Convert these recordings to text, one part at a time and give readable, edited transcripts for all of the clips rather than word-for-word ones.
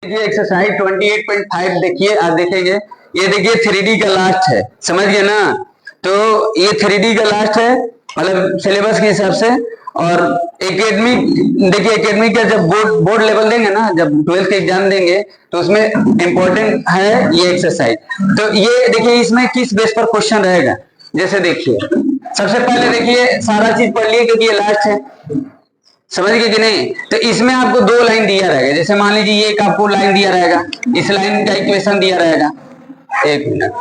देखिए एक्सरसाइज 28.5 देखिए, आज देखेंगे। ये देखिए 3D का लास्ट है, समझ गए ना। तो ये 3D का लास्ट है, मतलब सिलेबस के हिसाब से। और एकेडमिक देखिए, एकेडमिक का जब बोर्ड लेवल देंगे ना, जब 12th का एग्जाम देंगे, तो उसमें इंपॉर्टेंट है ये एक्सरसाइज। तो ये देखिए इसमें किस बेस पर क्वेश्चन रहेगा। जैसे देखिए, सबसे पहले देखिए सारा चीज पढ़ लिए क्योंकि ये लास्ट है, समझ गए कि नहीं। तो इसमें आपको दो लाइन दिया रहेगा। जैसे मान लीजिए ये एक आपको लाइन दिया रहेगा, इस लाइन का इक्वेशन दिया रहेगा। एक मिनट,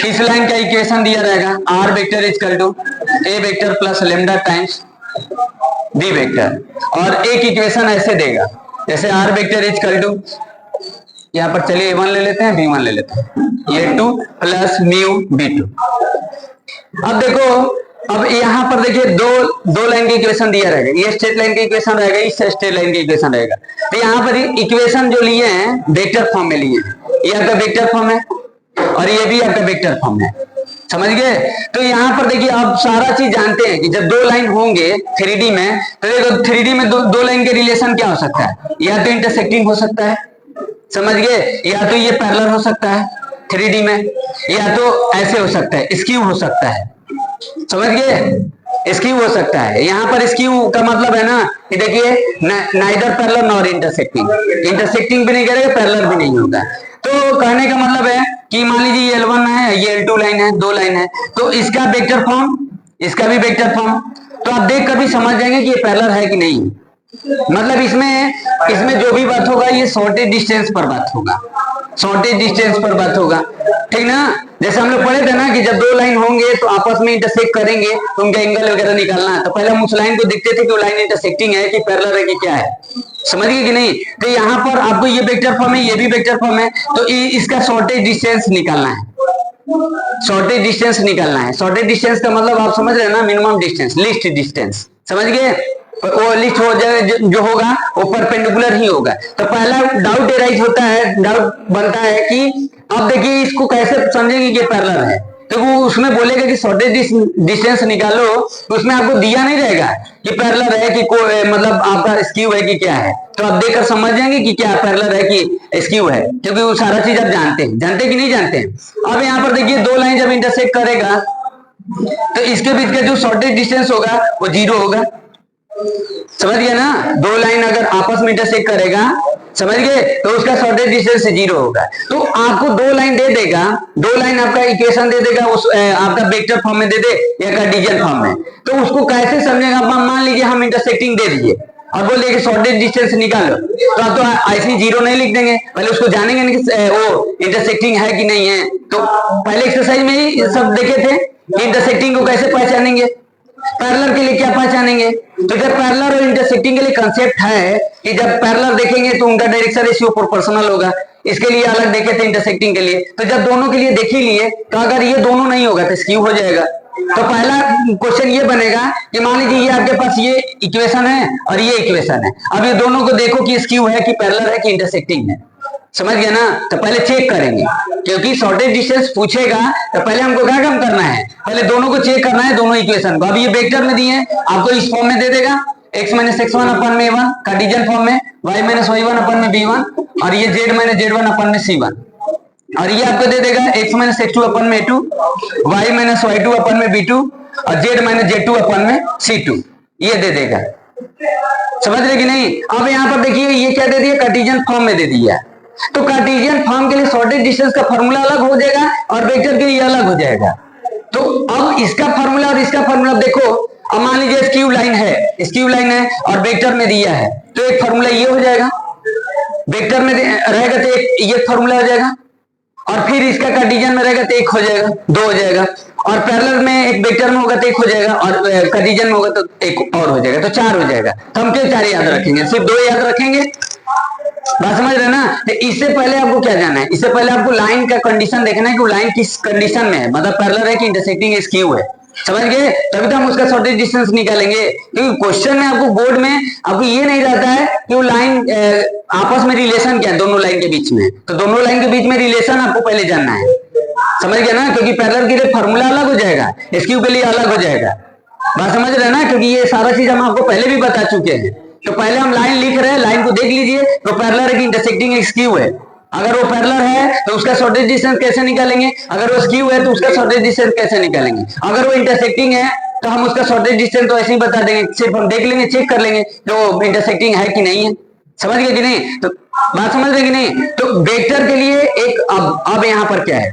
इस लाइन का इक्वेशन दिया रहेगा, r vector equal to a vector plus lambda times b vector. और एक इक्वेशन ऐसे देगा, जैसे आर वेक्टर इक्वल टू, यहाँ पर चलिए ए वन ले लेते हैं, बी वन ले लेते हैं, ये 2 प्लस म्यू बी 2। अब देखो, अब यहाँ पर देखिए दो लाइन की इक्वेशन दिया रहेगा, ये स्ट्रेट लाइन की इक्वेशन रहेगा, इस स्ट्रेट लाइन की इक्वेशन रहेगा। तो यहाँ पर इक्वेशन जो लिए हैं वेक्टर फॉर्म में लिए हैं, ये आपका वेक्टर फॉर्म है और ये भी आपका वेक्टर फॉर्म है, समझ गए। तो यहाँ पर देखिए आप सारा चीज जानते हैं कि जब दो लाइन होंगे 3D में, तो देखो 3D में दो लाइन के रिलेशन क्या हो सकता है, या तो इंटरसेक्टिंग हो सकता है, समझ गए, या तो ये पैरेलल हो सकता है 3D में, या तो ऐसे हो सकता है, स्क्यू हो सकता है, समझ गए, स्क्यू हो सकता है। यहाँ पर स्क्यू का मतलब है ना कि देखिए neither parallel nor intersecting, intersecting भी नहीं करेगा, पैरेलल भी नहीं होगा। तो कहने का मतलब है कि मान लीजिए ये L1 है, ये L2 लाइन है, दो लाइन है, तो इसका वेक्टर फॉर्म, इसका भी वेक्टर फॉर्म, तो आप देख कर भी समझ जाएंगे कि ये पैरेलल है कि नहीं। मतलब इसमें जो भी बात होगा ये शॉर्टेज डिस्टेंस पर बात होगा, शॉर्टेज डिस्टेंस पर बात होगा, ठीक ना। जैसे हम लोग पढ़े थे ना कि जब दो लाइन होंगे तो आपस में इंटरसेक्ट करेंगे तो उनका एंगल वगैरह निकालना है, तो पहले हम उस लाइन को देखते थे कि वो लाइन इंटरसेक्टिंग है कि पैरेलल है कि क्या है, समझ गए कि नहीं। तो यहाँ पर आपको ये वेक्टर फॉर्म है, ये भी वेक्टर फॉर्म है, तो इसका शॉर्टेज डिस्टेंस निकालना है, शॉर्टेज डिस्टेंस निकालना है। शॉर्टेज डिस्टेंस का मतलब आप समझ रहे हैं ना, मिनिमम डिस्टेंस, लीस्ट डिस्टेंस, समझ गए। वो लिस्ट हो जाए जो होगा वो परपेंडिकुलर ही होगा। तो पहला डाउट एराइज होता है, डाउट बनता है कि अब देखिए इसको कैसे समझेंगे कि पैरेलल है, तो वो उसमें बोलेगा कि शॉर्टेज डिस्टेंस निकालो, तो उसमें आपको दिया नहीं रहेगा कि पैरेलल है कि मतलब आपका स्क्यू है कि क्या है। तो आप देखकर समझ जाएंगे कि क्या पैरेलल है कि स्क्यू है, क्योंकि वो सारा चीज आप जानते कि नहीं जानते हैं। अब यहाँ पर देखिए दो लाइन जब इंटरसेक्ट करेगा तो इसके बीच का जो शॉर्टेज डिस्टेंस होगा वो 0 होगा, समझ गए ना। दो लाइन अगर आपस में इंटरसेक्ट करेगा, समझ गए, तो उसका शॉर्टेज डिस्टेंस 0 होगा। तो आपको दो लाइन दे देगा, दो लाइन आपका इक्वेशन दे देगा, उस आपका वेक्टर फॉर्म में दे दे या कार्टेशियन फॉर्म में, तो उसको कैसे समझेगा। मान लीजिए हम इंटरसेक्टिंग दे दिए और बोलिए कि शॉर्टेज डिस्टेंस निकालो, तो आप तो ऐसे 0 नहीं लिख देंगे, पहले उसको जानेंगे नहीं कि वो इंटरसेक्टिंग है कि नहीं है। तो पहले एक्सरसाइज में ही सब देखे थे कि इंटरसेक्टिंग को कैसे पहचानेंगे, पैरेलल के लिए क्या पहचानेंगे। तो जब पैरेलल और इंटरसेक्टिंग के लिए कंसेप्ट है कि जब पैरेलल देखेंगे तो उनका डायरेक्शन रेशियो प्रोपोर्शनल होगा, इसके लिए अलग देखे थे इंटरसेक्टिंग के लिए। तो जब दोनों के लिए देख ही लिए, तो अगर ये दोनों नहीं होगा तो स्क्यू हो जाएगा। तो पहला क्वेश्चन ये बनेगा कि मान लीजिए ये आपके पास ये इक्वेशन है और ये इक्वेशन है, अब ये दोनों को देखो कि स्क्यू है कि पैरेलल है कि इंटरसेक्टिंग है, समझ गया ना। तो पहले चेक करेंगे, क्योंकि शॉर्टेज डिस्टेंस पूछेगा तो पहले हमको क्या काम करना है, पहले दोनों को चेक करना है, दोनों इक्वेशन को। अब ये वेक्टर में दिए हैं, आपको इस फॉर्म में दे देगा, x माइनस x1 अपन में a1 कार्टेशियन फॉर्म में, y माइनस y1 अपन में b1, और ये z माइनस z1 अपन में c1, और ये आपको दे देगा x माइनस x2 अपन में a2, y माइनस y2 अपन में b2, और z माइनस z2 अपन में c2, ये दे देगा, समझ रहे कि नहीं। अब यहाँ पर देखिए ये क्या दे दिया, कार्टेशियन फॉर्म में दे दिया। तो कार्टेशियन फॉर्म के लिए शॉर्टेज डिस्टेंस का फॉर्मूला अलग हो जाएगा और वेक्टर के लिए अलग हो जाएगा। तो अब इसका फॉर्मूला और इसका फॉर्मूला देखो, अब मान लीजिए स्क्यू लाइन है और वेक्टर में दिया है, तो एक फॉर्मूला ये हो जाएगा, वेक्टर में रहेगा तो एक ये फॉर्मूला हो जाएगा, और फिर इसका कार्टेशियन में रहेगा तो एक हो जाएगा, 2 हो जाएगा, और पैरेलल में एक वेक्टर में होगा तो एक हो जाएगा, और कार्टेशियन में होगा तो एक और हो जाएगा, तो 4 हो जाएगा। तो हम क्यों 4 याद रखेंगे, सिर्फ 2 याद रखेंगे, बात समझ रहे ना। तो इससे पहले आपको क्या जानना है, इससे पहले आपको लाइन का कंडीशन देखना है कि लाइन किस कंडीशन में है, मतलब पैरेलल है कि इंटरसेक्टिंग स्क्यू है, समझ गए। तभी तो हम उसका शॉर्टेज डिस्टेंस निकालेंगे, क्योंकि क्वेश्चन में आपको बोर्ड में आपको ये नहीं रहता है कि वो लाइन आपस में रिलेशन क्या है दोनों लाइन के बीच में, तो दोनों लाइन के बीच में रिलेशन आपको पहले जानना है, समझ गए ना। क्योंकि पैरेलल के लिए फॉर्मूला अलग हो जाएगा, स्क्यू के लिए अलग हो जाएगा, बात समझ रहे ना। क्योंकि ये सारा चीज हम आपको पहले भी बता चुके हैं। तो पहले हम लाइन लिख रहे हैं, लाइन को देख तो पैरेलल है कि इंटरसेक्टिंग एक स्क्यू है। अगर वो पैरेलल है तो उसका शॉर्टेज डिस्टेंस कैसे निकालेंगे, अगर वो स्क्यू है तो उसका शॉर्टेज डिस्टेंस कैसे निकालेंगे, अगर वो इंटरसेक्टिंग है तो हम उसका शॉर्टेज डिस्टेंस तो ऐसे ही बता देंगे, सिर्फ हम देख लेंगे, चेक कर लेंगे जो इंटरसेक्टिंग है कि नहीं है। समझ गए कि नहीं, तो बात समझ रहे कि नहीं। तो वेक्टर के लिए एक अब यहाँ पर क्या है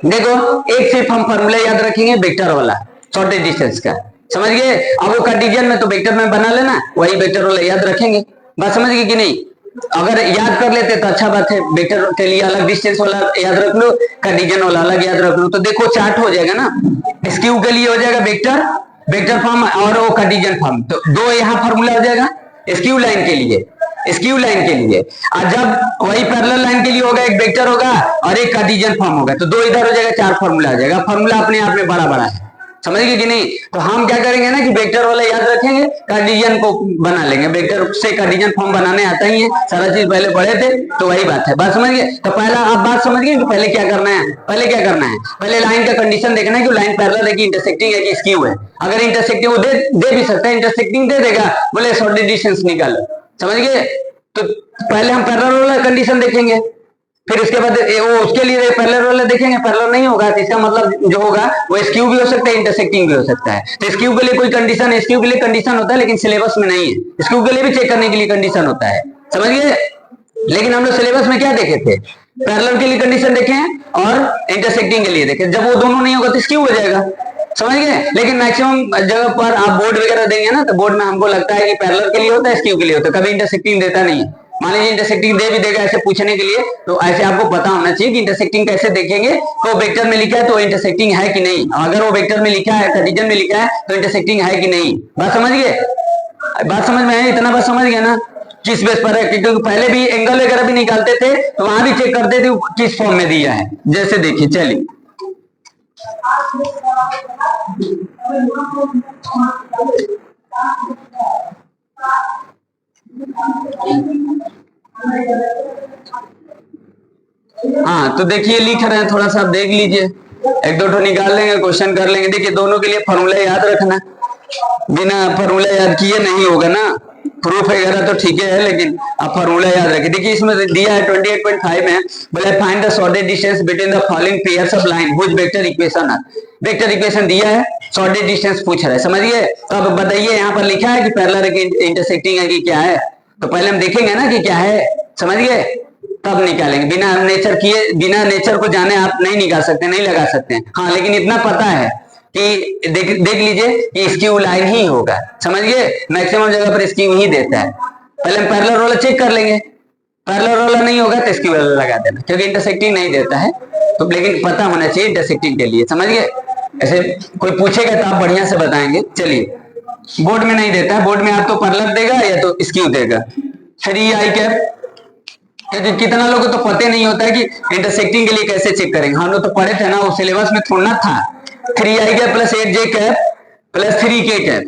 देखो, एक सिर्फ हम फॉर्मूला याद रखेंगे वेक्टर वाला शॉर्टेज डिस्टेंस का, समझ गए। अब वो कार्टेशियन में तो वेक्टर में बना लेना, वही वेक्टर वाला याद रखेंगे, बात समझ गए कि नहीं। अगर याद कर लेते तो अच्छा बात है, वेक्टर के लिए अलग डिस्टेंस वाला याद रख लो, कार्टेशियन वाला अलग याद रख लो, तो देखो चार्ट हो जाएगा ना। स्क्यू के लिए हो जाएगा वेक्टर, वेक्टर फॉर्म और वो कार्टेशियन फॉर्म, तो दो यहाँ फॉर्मूला हो जाएगा स्क्यू लाइन के लिए, स्क्यू लाइन के लिए। और जब वही पैरेलल लाइन के लिए होगा, एक वेक्टर होगा और एक कार्टेशियन फॉर्म होगा, तो दो इधर हो जाएगा, चार फॉर्मूला आ जाएगा। फॉर्मूला अपने आप में बड़ा बड़ा है, समझ गए कि नहीं। तो हम क्या करेंगे ना कि वेक्टर वाला याद रखेंगे, कार्टेशियन को बना लेंगे, वेक्टर से कार्टेशियन फॉर्म बनाने आता ही है, सारा चीज पहले पढ़े थे, तो वही बात है, बात समझ गए। तो पहला आप बात समझ गए कि पहले क्या करना है, पहले क्या करना है, पहले लाइन का कंडीशन देखना है कि लाइन पैरेलल है कि इंटरसेक्टिंग है कि स्क्यू है। अगर इंटरसेक्टिंग वो दे भी सकता है, इंटरसेक्टिंग दे देगा, बोले शॉर्टेज डिस्टेंस निकालो, समझ गए। तो पहले हम पैरेलल वाला कंडीशन देखेंगे, फिर उसके बाद वो उसके लिए पैरेलल वाला देखेंगे, पैरेलल नहीं होगा तो इसका मतलब जो होगा वो स्क्यू भी हो सकता है, इंटरसेक्टिंग भी हो सकता है। तो स्क्यू के लिए कोई कंडीशन, स्क्यू के लिए कंडीशन होता है लेकिन सिलेबस में नहीं है, स्क्यू के लिए भी चेक करने के लिए कंडीशन होता है, समझ गए। लेकिन हम लोग सिलेबस में क्या देखे थे, पैरेलल के लिए कंडीशन देखे और इंटरसेक्टिंग के लिए देखे। जब वो दोनों नहीं होगा तो स्क्यू हो जाएगा, समझ गए। लेकिन मैक्सिमम जगह पर आप बोर्ड वगैरह देंगे ना, तो बोर्ड में हमको लगता है कि पैरेलल के लिए होता है, स्क्यू के लिए होता है, कभी इंटरसेक्टिंग देता नहीं है। मान लीजिए इंटरसेक्टिंग दे भी देगा ऐसे पूछने के लिए, तो ऐसे आपको पता होना चाहिए कि इंटरसेक्टिंग कैसे देखेंगे। तो वेक्टर में लिखा है तो इंटरसेक्टिंग है कि नहीं, अगर वो वेक्टर में लिखा है, कार्टेशियन में लिखा है तो इंटरसेक्टिंग है कि नहीं, बात समझ गए। बात समझ में है, इतना बात समझ गया ना किस बेस पर है, क्योंकि पहले भी एंगल वगैरह भी निकालते थे तो वहां भी चेक करते थे किस फॉर्म में दिया है। जैसे देखिए चलिए, हाँ तो देखिए लिख रहे हैं, थोड़ा सा देख लीजिए, एक दो निकाल लेंगे, क्वेश्चन कर लेंगे। देखिए दोनों के लिए फॉर्मूला याद रखना, बिना फॉर्मूला याद किए नहीं होगा ना, प्रूफ वगैरह तो ठीक है लेकिन आप फॉर्मूला याद रखें। देखिए इसमें दिया है 28.5 में, बोले find the shortest distance between the following pairs of line which vector equation है। वेक्टर इक्वेशन दिया है, शॉर्टेज डिस्टेंस पूछ रहा है, समझिए। तो अब बताइए यहाँ पर लिखा है कि पैरेलल है कि इंटरसेक्टिंग है कि क्या है, तो पहले हम देखेंगे ना कि क्या है, समझिए, तब निकालेंगे। बिना नेचर किए, बिना नेचर को जाने आप नहीं निकाल सकते, नहीं लगा सकते। हाँ लेकिन इतना पता है कि देख लीजिए कि स्क्यू लाइन ही होगा, समझिए, मैक्सिमम जगह पर स्क्यू ही देता है। पहले हम पैरेलल वाला चेक कर लेंगे, पैरेलल वाला नहीं होगा तो स्क्यू वाला लगा देना, क्योंकि इंटरसेक्टिंग नहीं देता है तो, लेकिन पता होना चाहिए इंटरसेक्टिंग के लिए, समझिए। ऐसे कोई पूछेगा तो आप बढ़िया से बताएंगे। चलिए बोर्ड में नहीं देता है, बोर्ड में आप तो पैरेलल देगा या तो स्क्यू देगा। 3i कैप, क्योंकि कितना लोगों को तो पता नहीं होता है कि इंटरसेक्टिंग के लिए कैसे चेक करेंगे। हम लोग तो पढ़े थे ना, वो सिलेबस में थोड़ा था। 3i cap plus 8j cap plus 3k cap,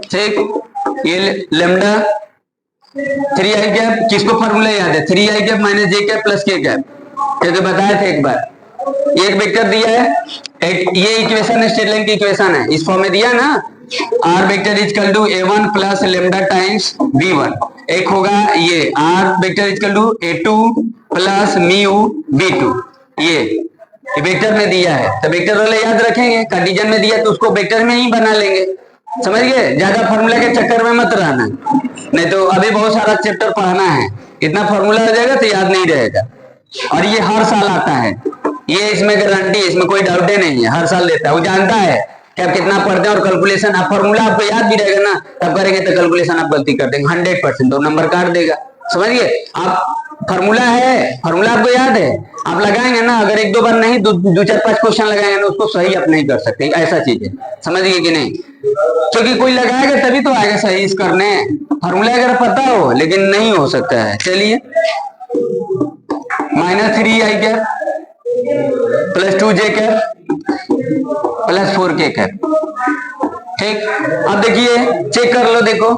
ठीक, ये लेमडा 3i कैप, किसको फॉर्मूला याद है, 3i cap minus j cap plus k cap, ये तो बताए थे एक बार। एक वेक्टर दिया है, ये इक्वेशन स्ट्रेट लाइन की इक्वेशन है, इस फॉर्म में दिया ना, r vector is equal to a1 plus lambda times b1। एक होगा ये r vector is equal to a2 plus mu b2, ये वेक्टर में दिया है तो वेक्टर वाला याद रखेंगे। कार्टेशियन में दिया तो उसको वेक्टर में ही बना लेंगे, समझ गए। ज्यादा फॉर्मूला के चक्कर में मत रहना, नहीं तो अभी बहुत सारा चैप्टर पढ़ना है, इतना फॉर्मूला हो जाएगा तो याद नहीं रहेगा। और ये हर साल आता है, ये इसमें गारंटी, इसमें कोई डाउट ही नहीं है, हर साल देता है, वो जानता है कि आप कितना पढ़ते हैं। और कैलकुलेशन, आप फॉर्मूला आपको याद भी रहेगा ना, तब करेंगे तो कैलकुलेशन आप गलती कर देंगे 100%, तो नंबर काट देगा, समझिए। आप फॉर्मूला है, फॉर्मूला आपको याद है, आप लगाएंगे ना, अगर एक दो बार नहीं, दो चार पांच क्वेश्चन लगाएंगे ना, उसको सही आप नहीं कर सकते, ऐसा चीज है, समझिए कि नहीं। क्योंकि कोई लगाएगा तभी तो आएगा सही इस करने, फॉर्मूला अगर पता हो लेकिन नहीं हो सकता है। चलिए -3i cap plus 2j cap plus 4k cap, ठीक। अब देखिए चेक कर लो, देखो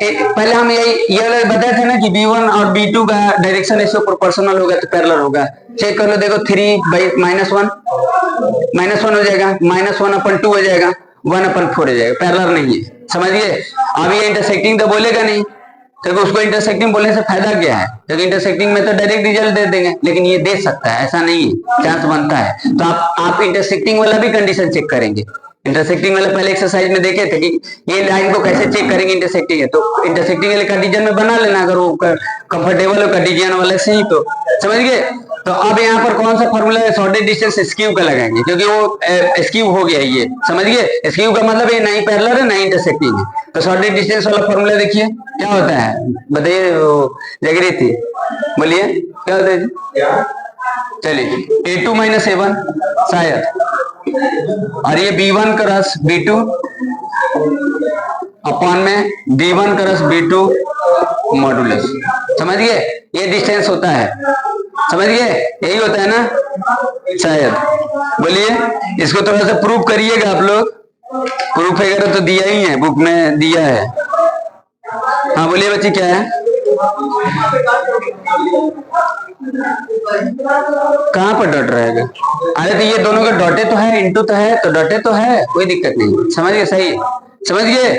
पहले हम ये बताए थे ना कि b1 और b2 का डायरेक्शन इससे प्रोपोर्शनल होगा तो पैरेलल होगा। चेक कर लो, देखो 3/-1 हो जाएगा, -1/2 हो जाएगा, 1/4 हो जाएगा, पैरेलल नहीं है, समझिए। अब ये इंटरसेक्टिंग तो बोलेगा नहीं, तो उसको इंटरसेक्टिंग बोलने से फायदा क्या है, क्योंकि इंटरसेक्टिंग में तो डायरेक्ट रिजल्ट दे देंगे, लेकिन ये दे सकता है, ऐसा नहीं है, चांस बनता है। तो आप इंटरसेक्टिंग वाला भी कंडीशन चेक करेंगे। इंटरसेक्टिंग वाला पहले एक्सरसाइज में देखे थे कि ये लाइन को कैसे चेक करेंगे इंटरसेक्टिंग है, तो इंटरसेक्टिंग वाले कंडीशन में बना लेना, अगर वो कंफर्टेबल हो कंडीशन वाले से ही, तो समझ गए। तो अब यहाँ पर कौन सा फॉर्मूला है, शॉर्टेज डिस्टेंस स्क्यू का लगाएंगे, क्योंकि वो स्क्यू हो गया ये, समझ गए। स्क्यू का मतलब ये नहीं पैरेलल है नहीं इंटरसेक्टिंग है। तो शॉर्टेज डिस्टेंस वाला फॉर्मूला देखिए क्या होता है, बताइए जागृति, बोलिए क्या होता है। चलिए A2 - A1 शायद, और ये B1 क्रॉस B2 अपॉन में B1 क्रॉस B2 मॉडुलस, समझ गए। ये डिस्टेंस होता है, समझ गए, यही होता है ना शायद। बोलिए इसको थोड़ा सा प्रूफ करिएगा आप लोग, प्रूफ वगैरह तो दिया ही है, बुक में दिया है। हाँ बोलिए बच्ची क्या है, कहाँ पर डॉट रहेगा। अरे तो ये दोनों का डॉटे तो है, इंटू तो है, तो डॉटे तो है, कोई दिक्कत नहीं, समझ गए, सही समझ गए।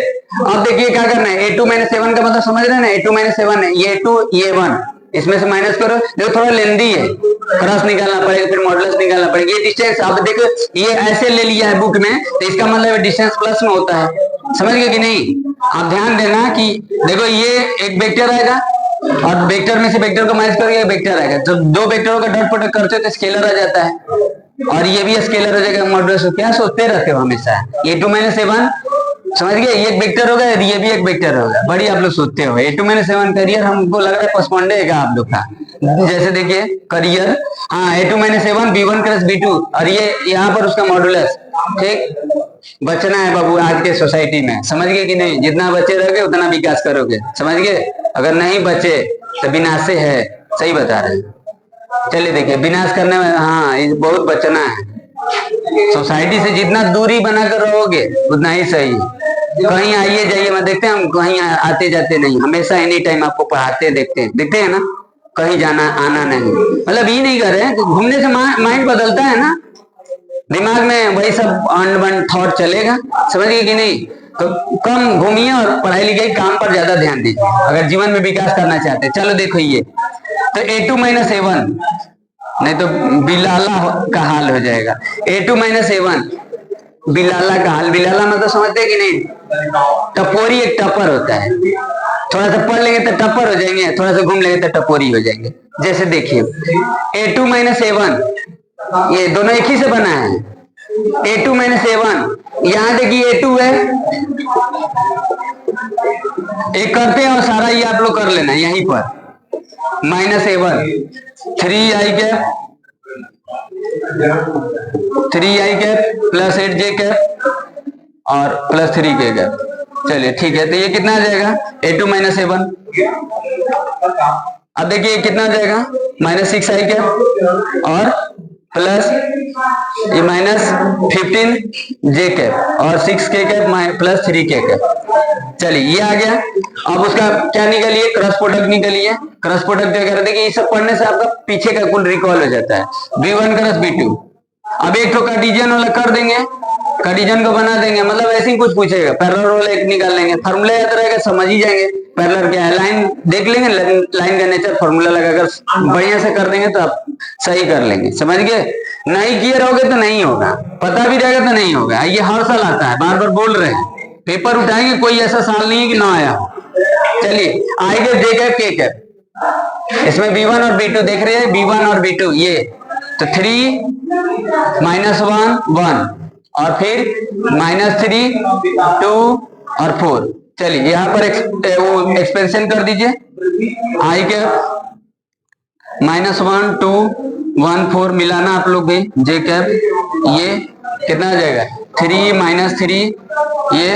अब देखिए क्या करना है, A2 - A1 का मतलब समझ रहे हैं ना, A2 - A1 है, ये A2 ये 1, इसमें से माइनस करो, देखो थोड़ा लेंदी है, क्रॉस निकालना पड़ेगा, फिर मॉडुलस निकालना पड़ेगा। ये डिस्टेंस अब देखो ये ऐसे ले लिया है बुक में, तो इसका मतलब डिस्टेंस प्लस में होता है, समझ गए कि नहीं। आप ध्यान देना कि देखो ये एक वेक्टर आएगा, और वेक्टर में से वेक्टर को माइनस करके वेक्टर आएगा, तो दो वेक्टरों का डॉट प्रोडक्ट करते हो तो स्केलर आ जाता है, और ये भी स्केलर हो जाएगा मॉडुलस। क्या सोचते रहते हो हमेशा, A2 - A1 समझ गए, ये एक वेक्टर होगा, ये भी एक वेक्टर होगा, बड़ी आप लोग सोचते हो। A2 - A1 करियर हमको लग रहा है पोस्टपोन्ड है आप लोग का, जैसे देखिए करियर, हाँ A2 - A1 B1 cross B2, और ये यहाँ पर उसका मॉडुलस, ठीक। बचना है बाबू आज के सोसाइटी में, समझ गए कि नहीं, जितना बचे रहोगे उतना विकास करोगे, समझ गए। अगर नहीं बचे तो विनाश से है, सही बता रहे हैं। चलिए देखिए विनाश करने में, हाँ ये बहुत बचना है, सोसाइटी से जितना दूरी बनाकर रहोगे उतना ही सही है। कहीं आइए जाइए, मैं देखते हैं हम कहीं आते जाते नहीं, हमेशा एनी टाइम आपको पढ़ाते देखते हैं ना, कहीं जाना आना नहीं, मतलब ये नहीं कर रहे हैं, घूमने से माइंड बदलता है ना, दिमाग में वही सब अनबन थॉट चलेगा, समझिए कि नहीं। तो कम घूमिए और पढ़ाई लिखाई काम पर ज्यादा ध्यान दीजिए, अगर जीवन में विकास करना चाहते हैं। चलो देखो ये तो A2 - A1, नहीं तो बिलाला का हाल हो जाएगा। A2 - A1 बिलाला का हाल, बिलाला मतलब समझते हैं कि नहीं, टपोरी एक टपर होता है, थोड़ा सा पढ़ लेंगे तो टपर हो जाएंगे, थोड़ा सा घूम लेंगे तो टपोरी हो जाएंगे। जैसे देखिए A2 - A1 ये दोनों एक ही से बना है, A2 - A1, यहां देखिए A2 है, एक करते हैं और सारा ये आप लोग कर लेना यहीं पर, -A1 3i cap 3i cap plus 8j cap और प्लस 3k कैप। चलिए ठीक है, तो ये कितना आ जाएगा A2 - A1, अब देखिए कितना आ जाएगा -6i कैप और प्लस ये -15j कैप और 6k cap plus 3k cap. चलिए ये आ गया। अब उसका क्या निकलिए, क्रॉस प्रोडक्ट निकलिए। क्रॉस प्रोडक्ट क्या कर देखिए, ये सब पढ़ने से आपका पीछे का कुल रिकॉल हो जाता है। B1 क्रॉस B2, अब एक तो कार्टेशियन वाला कर देंगे, कार्टेशियन को बना देंगे, मतलब ऐसे ही कुछ पूछेगा, पैरेलल वाला एक निकाल लेंगे, फार्मूला याद रहेगा, समझ ही जाएंगे पैरेलल क्या है, लाइन देख लेंगे, लाइन का नेचर फार्मूला लगाकर बढ़िया से कर देंगे तो आप सही कर लेंगे, समझ गए। नहीं किए रहोगे तो नहीं होगा, पता भी रहेगा तो नहीं होगा। ये हर साल आता है, बार बार बोल रहे हैं, पेपर उठाएंगे, कोई ऐसा साल नहीं है कि ना आया। चलिए आएगा जे कैप के कैप, इसमें B1 और B2 देख रहे हैं, B1 और B2 ये तो 3 -1 1 और फिर -3 2 और 4। चलिए यहाँ पर एक्सपेंशन कर दीजिए, आई कैप -1 2 1 4 मिलाना आप लोग भी, जे कैप ये कितना आ जाएगा 3 -3 ये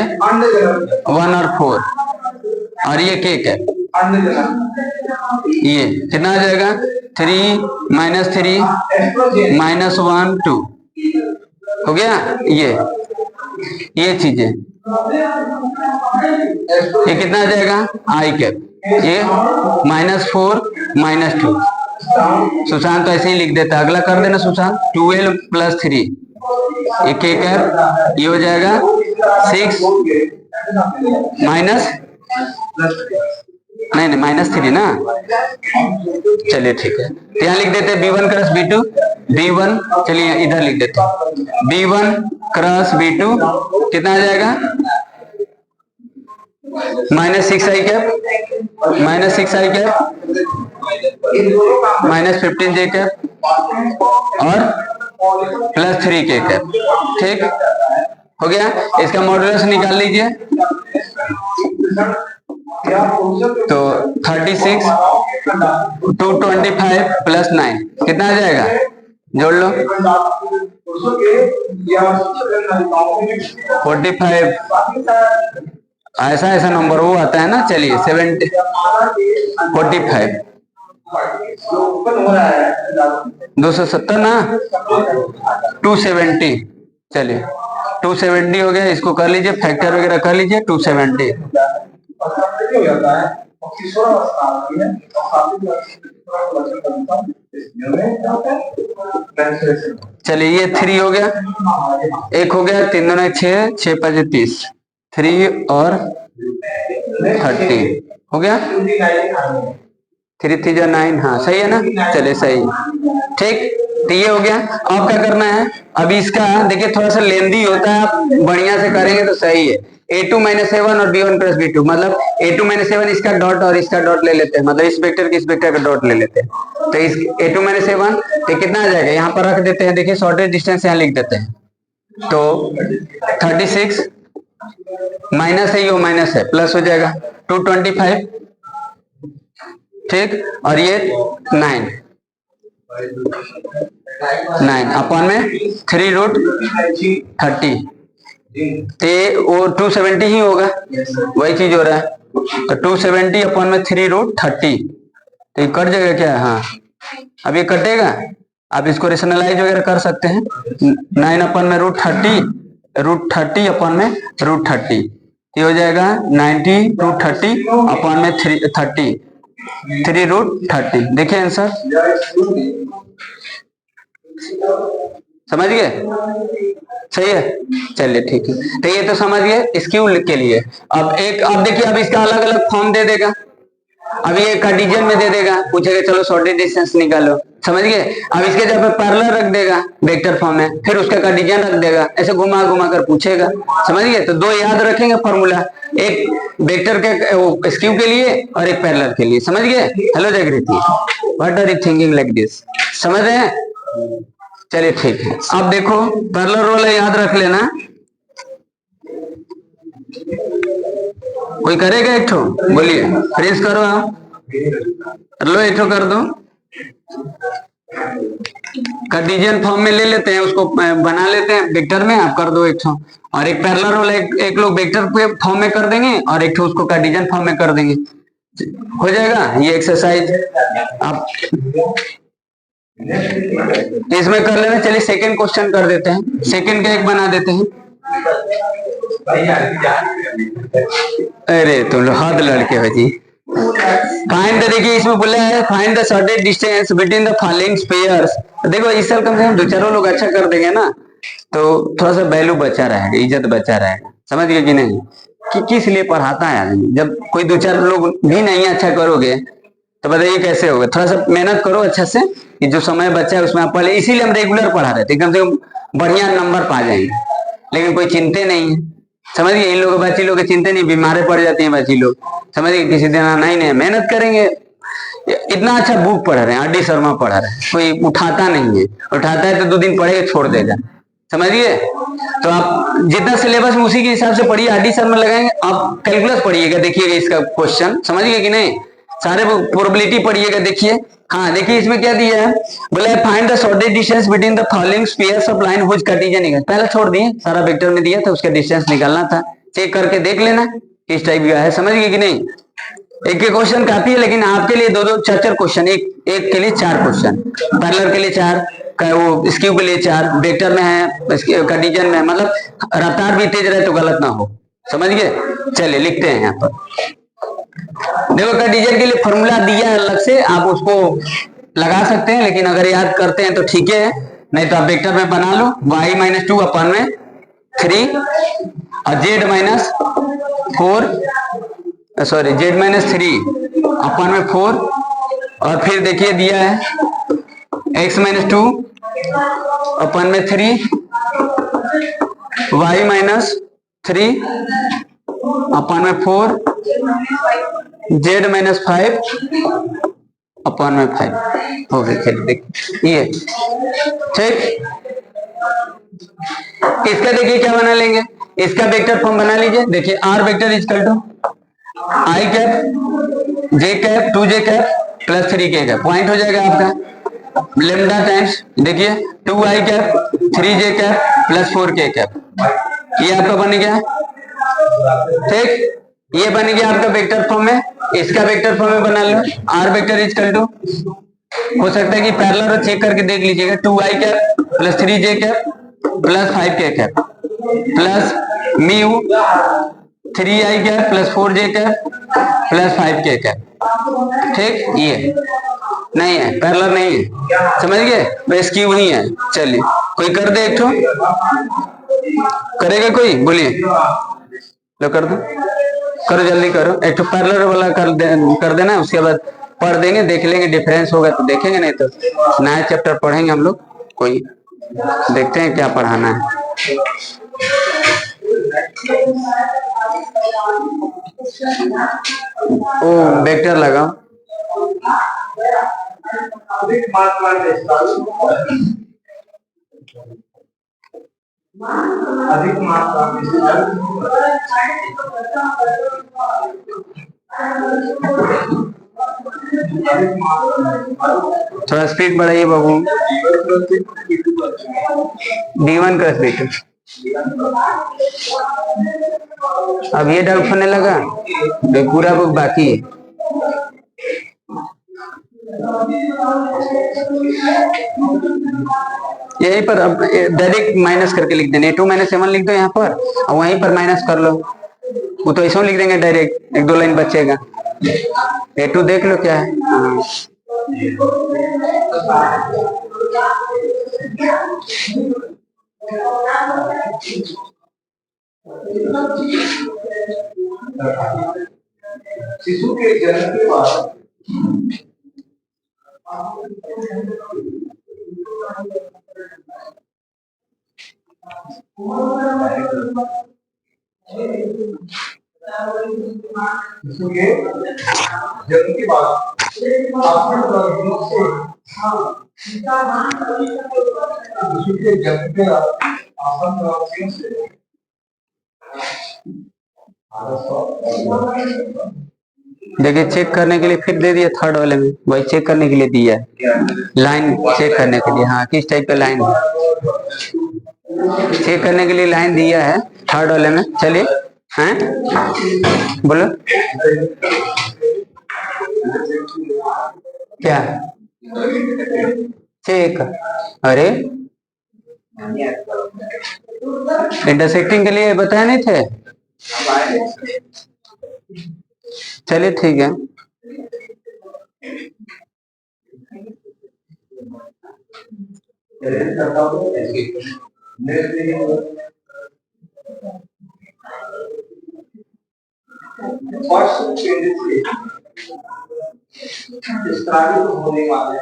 1 और 4 और ये के कैप ये कितना आ जाएगा 3 -3 -1 2 हो गया। ये चीजें ये कितना आ जाएगा आई कैप ये -4 -2। सुशांत तो ऐसे ही लिख देता, अगला कर देना सुशांत 12 + 3 ये के कैप ये हो जाएगा 6 माइनस नहीं नहीं -3 ना, चलिए ठीक है। तो यहाँ लिख देते हैं B1 क्रॉस B2, B1, चलिए इधर लिख देते हैं B1 क्रॉस B2 कितना आ जाएगा, -6i cap, -6i cap, -15j cap और +3k कैप। ठीक हो गया। इसका मॉडुलस निकाल लीजिए, तो 36 225 + 9 कितना आ जाएगा, जोड़ लो 45, ऐसा नंबर वो आता है ना। चलिए 70 45 270 ना, 270, चलिए 270 हो गया। इसको कर लीजिए, फैक्टर वगैरह कर लीजिए, 270। चलिए ये 3 हो गया, एक हो गया, 3 दूना 6, 6 5 30, 3 और 30 हो गया, 3 3 जा 9, हाँ सही है ना। चलिए सही, ठीक। तो ये हो गया। अब क्या करना है, अभी इसका देखिए थोड़ा सा लेंदी होता है, आप बढ़िया से करेंगे तो सही है। A2 - 7 और B1 + B2, मतलब A2 - 7 इसका डॉट और इसका डॉट ले लेते हैं, मतलब इस वेक्टर की इस वेक्टर का डॉट ले लेते हैं। तो इस A2 - 7 तो कितना आ जाएगा, यहाँ पर रख देते हैं। देखिए शॉर्टेज डिस्टेंस यहाँ लिख देते हैं, तो 36 माइनस है, ये माइनस है, प्लस हो जाएगा 225, ठीक। और ये 9 अपॉन में 3√30, तो वो 270 ही होगा, वही चीज हो रहा है। तो 270 अपॉन में 3√30, तो ये कट जाएगा क्या, हाँ अब ये कटेगा। आप इसको रेशनलाइज वगैरह कर सकते हैं। 9 अपॉन में √30 अपॉन में √30, ये हो जाएगा 90√30 अपॉन में 30, 3√30। देखिए आंसर, समझ गए, सही है। चलिए ठीक है, तो ये तो समझ गए स्क्यू के लिए। अब देखिए, अब इसका अलग अलग फॉर्म दे देगा। अब ये कार्टेशियन में दे देगा, पूछेगा चलो शॉर्टेज डिस्टेंस निकालो, समझ गए। अब इसके जगह पे पैरेलल रख देगा वेक्टर फॉर्म में, फिर उसका कार्टेशियन रख देगा, ऐसे घुमा घुमा कर पूछेगा, समझ गए। तो 2 याद रखेंगे फॉर्मूला, एक वेक्टर के स्क्यू के लिए और एक पैरेलल के लिए, समझ गए। Hello Jagriti, what are you thinking like this, समझ रहे हैं। चलिए ठीक है। अब देखो पैरेलल वाला याद रख लेना। कोई करेगा एक ठो, बोलिए, प्रेस करो आप, लो एक ठो कर दो। कार्टेशियन फॉर्म में ले लेते हैं, उसको बना लेते हैं वेक्टर में, आप कर दो एक ठो। और एक पैरेलल वाला एक लोग वेक्टर के फॉर्म में कर देंगे और एक ठो उसको कार्टेशियन फॉर्म में कर देंगे, हो जाएगा ये एक्सरसाइज। आप इसमें कर लेना। चलिए सेकंड क्वेश्चन कर देते हैं, सेकंड का एक बना देते हैं। अरे तुम लोग हद लड़के हो जी। फाइंड द, देखिए इसमें बोला है find the shortest distance between the following pairs. देखो इस साल कम से कम 2-4 लोग अच्छा कर देंगे ना, तो थोड़ा सा वैल्यू बचा रहेगा, इज्जत बचा रहेगा, समझ गए कि नहीं। कि किस लिए पढ़ाता है आदमी, जब कोई 2-4 लोग भी नहीं अच्छा करोगे तो बताइए कैसे होगा। थोड़ा सा मेहनत करो अच्छा से, कि जो समय बचा है उसमें आप पहले, इसीलिए हम रेगुलर पढ़ा रहे थे, कम से कम बढ़िया नंबर पा जाएंगे। लेकिन कोई चिंते नहीं है, समझ गए। इन लोगों बच्ची लोग के चिंते नहीं, बीमारे पड़ जाती हैं बच्ची लोग, समझ गए। किसी दिन नहीं मेहनत करेंगे। इतना अच्छा बुक पढ़ रहे हैं, R.D. शर्मा पढ़ा रहे हैं, कोई उठाता नहीं है, उठाता है तो 2 दिन पढ़ेगा छोड़ देगा, समझिए। तो आप जितना सिलेबस में उसी के हिसाब से पढ़िए, R.D. शर्मा लगाएंगे। आप कैलकुलस पढ़िएगा, देखिएगा इसका क्वेश्चन, समझिए कि नहीं। सारे प्रोबेबिलिटी पढ़िएगा, देखिए। हाँ देखिए इसमें क्या दिया है, बोले find the shortest distance between the following pairs of line which Cartesian निकाल। पहले छोड़ दिए, सारा वेक्टर में दिया था, उसका डिस्टेंस निकालना था। चेक करके देख लेना किस टाइप का है, समझ गए कि नहीं। एक क्वेश्चन काफी है, लेकिन आपके लिए 2-2 4-4 क्वेश्चन, एक के लिए 4 क्वेश्चन, पैरेलल के लिए 4, वो स्क्यू के लिए 4, वेक्टर में है, कार्टेशियन में, मतलब रफ्तार भी तेज रहे तो गलत ना हो, समझ गए। चलिए लिखते हैं यहाँ पर। देखो कार्टेशियन के लिए फॉर्मूला दिया है अलग से, आप उसको लगा सकते हैं, लेकिन अगर याद करते हैं तो ठीक है, नहीं तो आप वेक्टर में बना लो। y - 2 अपॉन में 3 और z - 4 सॉरी z-3 अपन में 4, और फिर देखिए दिया है x-2 अपन में 3, y-3 अपन में 4, z-5 अपन में 5 हो गए। देखिए ये ठीक। इसका देखिए क्या बना लेंगे, इसका वेक्टर फॉर्म बना लीजिए। देखिए r vector equal to i cap j cap 2j cap plus 3k cap, point हो जाएगा आपका लेमडा टाइम्स, देखिए 2i cap 3j cap plus 4k cap, ये आपका बन गया ठीक। ये बन गया आपका वेक्टर फॉर्म में। इसका वेक्टर फॉर्म में बना लो r वेक्टर इक्वल टू, हो सकता है कि पैरेलल और चेक करके देख लीजिएगा, 2i cap plus 3j cap plus 5k cap plus mu 3i cap plus 4j cap plus 5k cap ठीक। ये नहीं है, पैरेलल नहीं है, समझ गए, बस क्यू ही है। चलिए कोई कर दे, एक ठो करेगा कोई, बोलिए लो कर दो, करो जल्दी करो, एक तो पैरेलल वाला कर देना, उसके बाद पढ़ देंगे, देख लेंगे डिफरेंस होगा तो देखेंगे, नहीं तो नया चैप्टर पढ़ेंगे हम लोग, कोई देखते हैं क्या पढ़ाना है। ओ वेक्टर लगाओ, अधिक मात्रा में थोड़ा स्पीड बढ़ाइए बाबू, d1 का स्पीड। अब ये डाउट होने लगा, पूरा बुक बाकी है। यहीं पर अब डायरेक्ट माइनस करके लिख देना, 2 - 7 लिख दो यहाँ पर, और वहीं पर माइनस कर लो, वो तो ऐसा लिख देंगे डायरेक्ट, 1-2 लाइन बचेगा। A2 देख लो क्या है। शिशु के जन्म के बाद शिशु के जन्म के बाद शिशु के जन्म के देखिए चेक करने के लिए फिर दे दिया, थर्ड वाले में वही चेक करने के लिए दिया है, लाइन चेक करने के लिए, हाँ किस टाइप का लाइन है चेक करने के लिए लाइन दिया है थर्ड वाले में। चलिए हैं बोलो क्या चेक, अरे इंटरसेक्टिंग के लिए बताया नहीं थे, चलिए ठीक है। होने वाले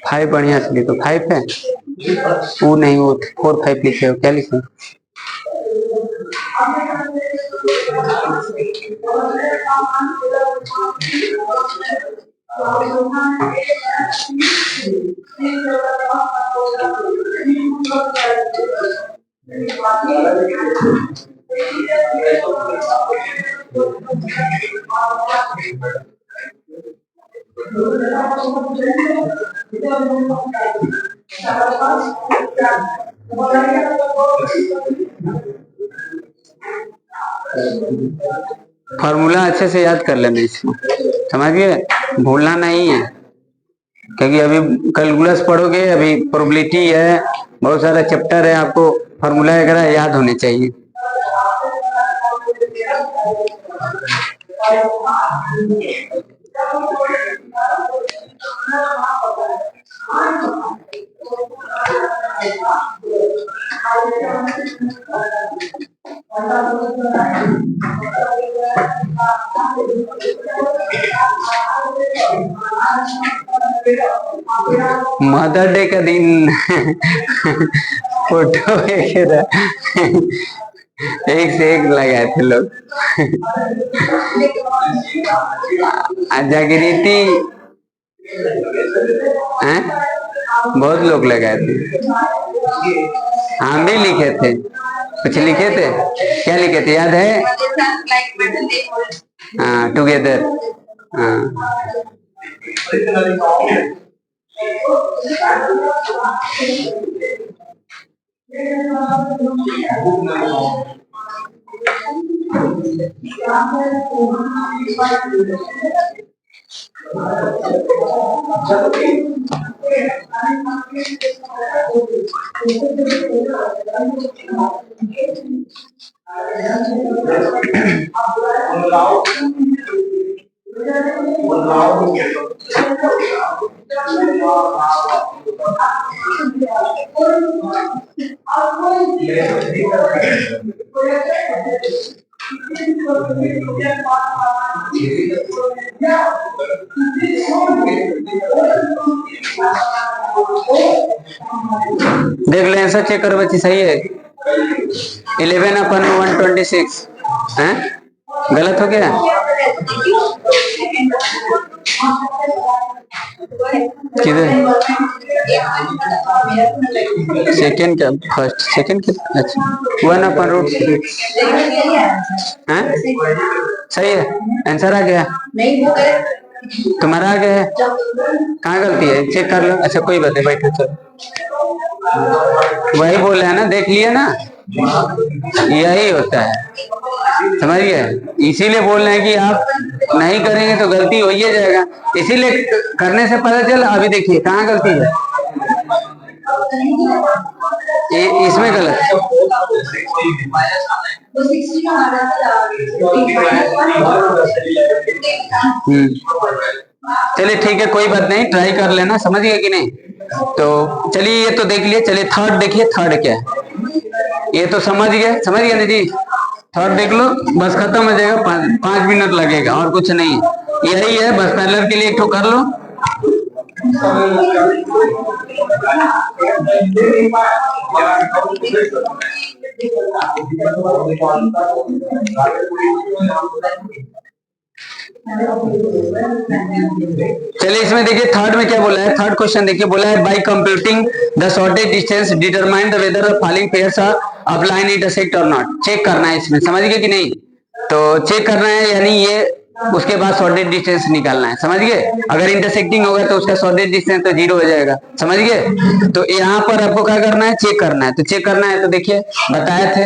5 बढ़िया से लिखो, 5 है वो नहीं, वो 4-5 लिखे हो, क्या लिखे फॉर्मूला अच्छे से याद कर लेना इसको, समझिए भूलना नहीं है, क्योंकि अभी कैलकुलस पढ़ोगे, अभी प्रोबेबिलिटी है, बहुत सारा चैप्टर है, आपको फॉर्मूला वगैरह याद होने चाहिए। मदर डे का दिन फोटो वगैरह एक से एक लगाए थे लोग। जागृति हैं, बहुत लोग लगाए थे। हम भी लिखे थे, कुछ लिखे थे। क्या लिखे थे याद है? हाँ, टुगेदर। हाँ, देख लो आंसर चेक करो बच्ची, सही है? 11/126 है, गलत हो गया? किधर सेकेंड का फर्स्ट सेकेंड के? अच्छा, 1/√6 है, सही है, आंसर आ गया। तुम्हारा आ गया है, कहाँ गलती है चेक कर लो। अच्छा कोई बात नहीं, बैठो चलो। वही बोले है ना, देख लिया ना, यही होता है, समझिए। इसीलिए बोल रहे हैं कि आप नहीं करेंगे तो गलती हो ही जाएगा, इसीलिए करने से पता चला। अभी देखिए कहाँ गलती है, इसमें गलत। चलिए ठीक है, कोई बात नहीं, ट्राई कर लेना, समझ गए कि नहीं? तो चलिए ये तो देख लिए, चलिए थर्ड देखिए, थर्ड क्या है? ये तो समझ गए ना जी? थर्ड देख लो, बस खत्म हो जाएगा, 5 मिनट लगेगा और कुछ नहीं, यही है बस। पैरेलल के लिए एक ठो कर लो। चलिए इसमें देखिए थर्ड में क्या बोला है, थर्ड क्वेश्चन देखिए, बोला है by computing the shortest distance determine the whether the following pairs are of line intersect और नॉट। चेक करना है इसमें, समझ गए कि नहीं? तो चेक करना है, यानी ये उसके बाद शॉर्टेज डिस्टेंस निकालना है, समझ गए? अगर इंटरसेक्टिंग होगा तो उसका शॉर्टेज डिस्टेंस तो 0 हो जाएगा, समझ गए? तो यहाँ पर आपको क्या करना है, चेक करना है। तो चेक करना है तो देखिए बताए थे,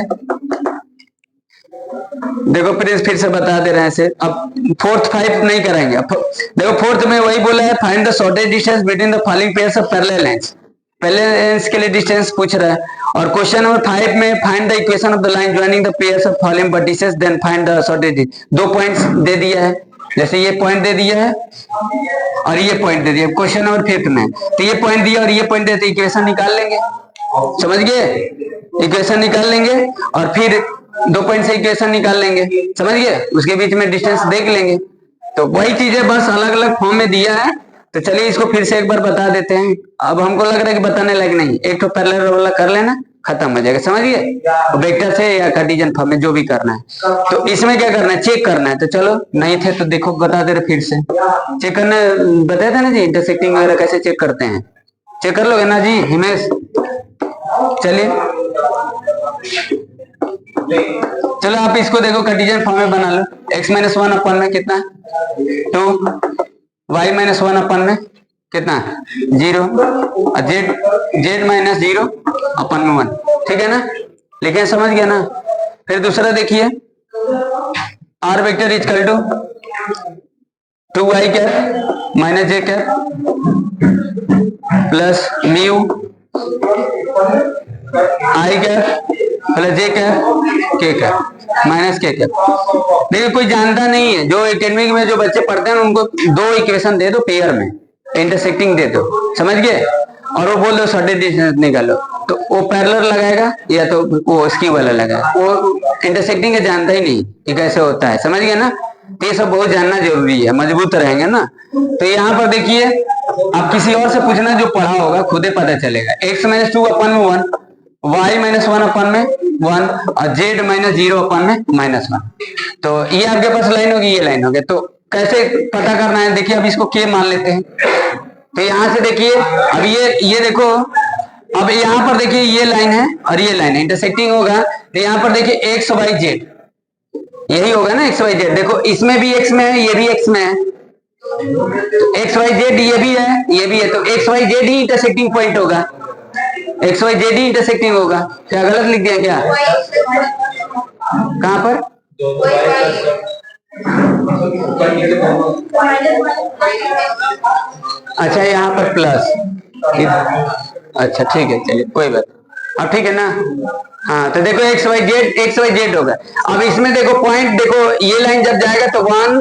देखो प्लीज फिर से बता दे रहे हैं इसे। अब फोर्थ 5 नहीं करेंगे, देखो फोर्थ में वही बोला है, find the shortest distance between the following pairs of parallel lines. Parallel lines के लिए डिस्टेंस पूछ रहा है। और क्वेश्चन नंबर 5 में find the equation of the line joining the pairs of following vertices then find the shortage. 2 points दे दिया है, जैसे ये पॉइंट दे दिया है और ये पॉइंट दे दिया क्वेश्चन नंबर 5 में, तो ये पॉइंट दिया और ये पॉइंट दिया, तो इक्वेशन निकाल लेंगे, समझ गए? इक्वेशन निकाल लेंगे और फिर 2 पॉइंट से इक्वेशन निकाल लेंगे, समझ गए? उसके बीच में डिस्टेंस देख लेंगे। तो वही चीजें बस अलग अलग फॉर्म में दिया है। तो चलिए इसको फिर से एक बार बता देते हैं। अब हमको लग रहा है कि बताने लायक नहीं, एक तो पैरेलल वाला कर लेना, खत्म हो जाएगा, समझ गए? वेक्टर से या कार्टेशियन फॉर्म में जो भी करना है। तो इसमें क्या करना है, चेक करना है। तो चलो नहीं थे तो देखो बता दे रहे, फिर से चेक करना बताया था ना जी, इंटरसेक्टिंग वगैरह कैसे चेक करते हैं, चेक कर लोगे ना जी हिमेश? चलिए चलो आप इसको देखो, कार्टेशियन फॉर्म में बना लो। x-1 अपन में कितना 2, y-1 अपन में कितना 0 और z-0 अपन में 1, ठीक है ना? लेकिन समझ गया ना? फिर दूसरा देखिए, r vector is equal to 2y cap minus j cap plus mu i cap plus j cap k cap minus k cap. देखिए कोई जानता नहीं है, जो एकेडमिक में जो बच्चे पढ़ते हैं उनको 2 इक्वेशन दे दो पेयर में, इंटरसेक्टिंग दे दो, समझ गए? और वो बोल दो शॉर्टेज डिस्टेंस निकालो। तो वो पैरेलल लगाएगा या तो वो स्क्यू वाला लगाएगा। वो इंटरसेक्टिंग का जानता ही नहीं कि कैसे होता है, समझ गए ना। तो ये सब बहुत जानना जरूरी है, मजबूत रहेंगे ना। तो यहाँ पर देखिए, आप किसी और से पूछना जो पढ़ा होगा, खुद ही पता चलेगा। x माइनस 2 अपन में 1, y माइनस 1 अपन में 1 और z माइनस 0 अपन में -1। तो ये आपके पास लाइन होगी, ये लाइन होगी। तो कैसे पता करना है, देखिए अब इसको k मान लेते हैं। तो यहां से देखिए, अब ये देखो, अब यहां पर देखिए ये लाइन है और ये लाइन है, इंटरसेक्टिंग होगा। तो यहां पर देखिए x y z, यही होगा ना x y z। देखो इसमें भी x में है, ये भी x में है, x y z ये भी है, ये भी है। तो x y z ही इंटरसेक्टिंग पॉइंट होगा, x y z ही इंटरसेक्टिंग होगा। क्या गलत लिख दिया क्या? कहां पर? अच्छा यहाँ पर प्लस, अच्छा ठीक है, चलिए कोई बात। अब ठीक है ना। हाँ तो देखो x y z होगा। अब इसमें देखो पॉइंट, देखो ये लाइन जब जाएगा तो 1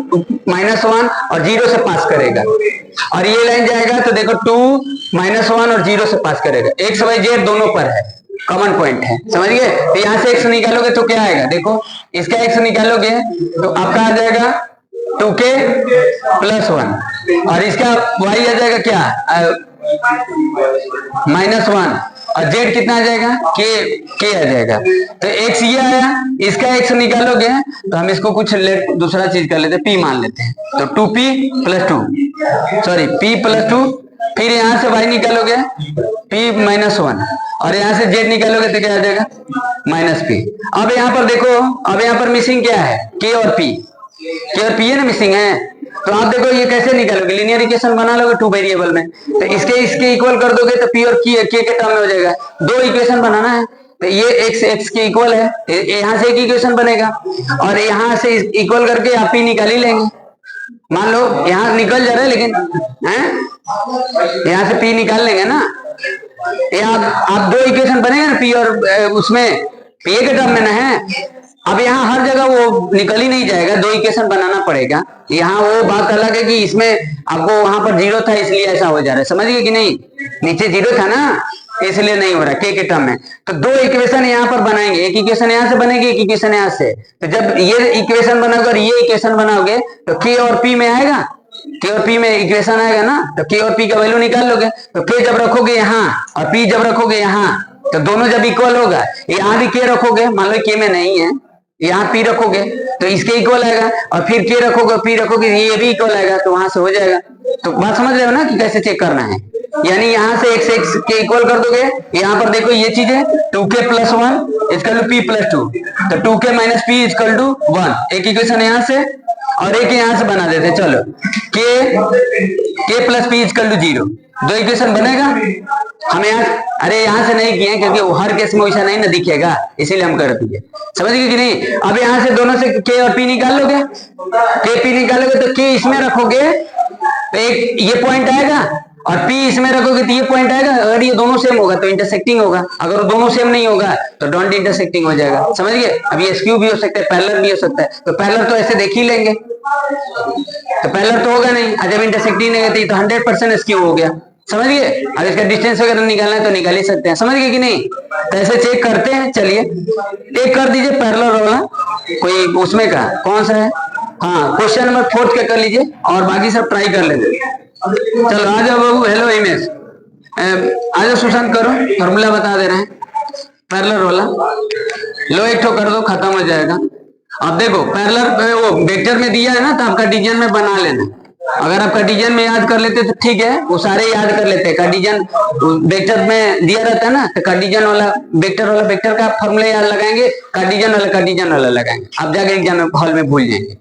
-1 और 0 से पास करेगा, और ये लाइन जाएगा तो देखो 2 -1 और 0 से पास करेगा। x y z दोनों पर है, कॉमन पॉइंट है, समझ गए। तो यहाँ से x निकालोगे तो क्या आएगा, देखो इसका x निकालोगे तो आपका आ जाएगा 2k + 1 और इसका y आ जाएगा क्या, -1 और z कितना आ जाएगा, k आ जाएगा। तो x ये आया, इसका x निकालोगे तो हम इसको कुछ दूसरा चीज कर लेते हैं, p मान लेते हैं। तो 2p + 2, सॉरी p + 2, फिर यहां से y निकालोगे p -1 और यहां से z निकालोगे तो क्या आ जाएगा, -p। अब यहाँ पर देखो, अब यहाँ पर मिसिंग क्या है, k और p है ना, मिसिंग है। तो आप देखो ये कैसे निकालोगे, लीनियर इक्वेशन बना लोगे 2 वेरिएबल में। तो इसके इक्वल कर दोगे तो p और k के टर्म में हो जाएगा। 2 इक्वेशन बनाना है, तो ये x के इक्वल है, यहाँ से एक इक्वेशन बनेगा और यहाँ से इक्वल करके आप p निकाल ही लेंगे। मान लो यहाँ निकल जा रहा है, लेकिन हैं यहाँ से p निकाल लेंगे ना। ये आप 2 इक्वेशन बनेगा ना, p और उसमें p के टर्म में ना है। अब यहाँ हर जगह वो निकल ही नहीं जाएगा, 2 इक्वेशन बनाना पड़ेगा। यहाँ वो बात अलग है कि इसमें आपको वहां पर 0 था इसलिए ऐसा हो जा रहा है, समझ गए कि नहीं। नीचे 0 था ना इसलिए नहीं हो रहा k के टर्म में। तो 2 इक्वेशन यहाँ पर बनाएंगे, एक इक्वेशन यहाँ से बनेगी, एक इक्वेशन यहाँ से। तो जब ये इक्वेशन बनाओगे और ये इक्वेशन बनाओगे तो k और p में आएगा, k और p में इक्वेशन आएगा ना। तो k और p का वैल्यू निकाल लोगे। तो k जब रखोगे यहाँ और p जब रखोगे यहाँ, तो दोनों जब इक्वल होगा, यहाँ भी k रखोगे, मान लो k में नहीं है, यहाँ p रखोगे तो इसके इक्वल आएगा, और फिर k रखोगे p रखोगे ये भी इक्वल आएगा, तो वहां से हो जाएगा। तो बात समझ रहे हो ना कि कैसे चेक करना है। यानी यहाँ से x के इक्वल कर दोगे, यहाँ पर देखो ये चीज है 2k + 1 = p + 2, तो 2k - p = 1। एक इक्वेशन यहाँ से और एक यहाँ से बना देते, चलो k + p = 0। 2 इक्वेशन बनेगा। हम यहाँ, अरे यहाँ से नहीं किए क्योंकि हर केस में वैसा नहीं ना दिखेगा, इसीलिए हम कर दिए, समझ गए कि नहीं। अब यहाँ से दोनों से k और p निकाल लोगे, k p निकालोगे तो k इसमें रखोगे तो एक ये पॉइंट आएगा, और p इसमें रखोगे तो ये पॉइंट आएगा। अगर ये दोनों सेम होगा तो इंटरसेक्टिंग होगा, अगर दोनों सेम नहीं होगा तो डोंट इंटरसेक्टिंग हो जाएगा, समझ गए। अब ये स्क्यू भी हो सकता है, पैरेलल भी हो सकता है। तो पैरेलल तो ऐसे देख ही लेंगे, तो पैरेलल तो होगा नहीं, और जब इंटरसेक्टिंग नहीं होती तो 100% स्क्यू हो गया, समझ गए। अब इसका डिस्टेंस वगैरह निकालना है तो निकाल ही सकते हैं, समझ गए कि नहीं। तो ऐसे चेक करते हैं। चलिए एक कर दीजिए पैरेलल वाला, कोई उसमें का कौन सा है, हाँ क्वेश्चन नंबर 4 का कर लीजिए, और बाकी सब ट्राई कर लेंगे। चलो आ जाओ बाबू, हेलो इमेज, आ जाओ सुशांत, करो फॉर्मूला बता दे रहे हैं पैरेलल वाला। लो एक ठो कर दो, खत्म हो जाएगा। अब देखो पैरेलल वो वेक्टर में दिया है ना, तो आप कार्टेशियन में बना लेना। अगर आप कार्टेशियन में याद कर लेते तो ठीक है, वो सारे याद कर लेते हैं। कार्टेशियन वेक्टर में दिया रहता है ना, तो कार्टेशियन वाला वेक्टर का फॉर्मूला याद लगाएंगे, कार्टेशियन वाला लगाएंगे। आप जाकर एग्जाम हॉल में भूल जाएंगे।